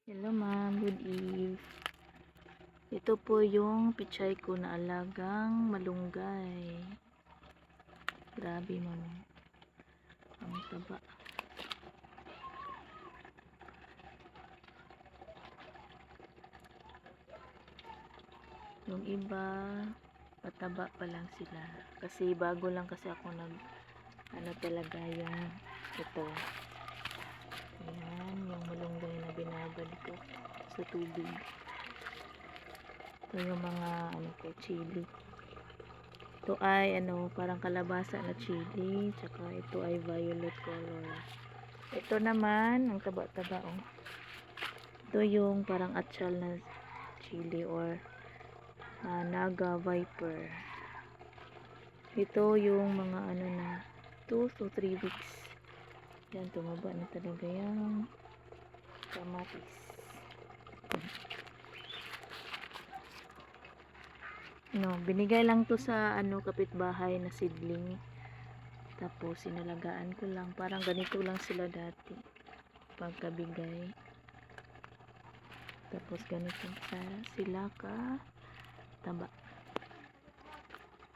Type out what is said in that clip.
Hello ma'am, good eve. Ito po yung pichay ko na alagang malunggay. Grabe ma'am. Ang taba. Yung iba, pataba pa lang sila. Kasi bago lang kasi ako talaga yung ito. Ayan, yung malunggay na binabad ko sa tubig. Ito yung mga chili. Ito ay parang kalabasa na chili, tsaka ito ay violet color. Ito naman ang taba-taba oh. Ito yung parang atchal na chili or naga viper. Ito yung mga na 2 to 3 weeks. Yan, tumaba na talaga yung kamatis. Binigay lang to sa kapitbahay na seedling. Tapos sinalagaan ko lang. Parang ganito lang sila dati. Pagkabigay. Tapos ganito sila ka taba.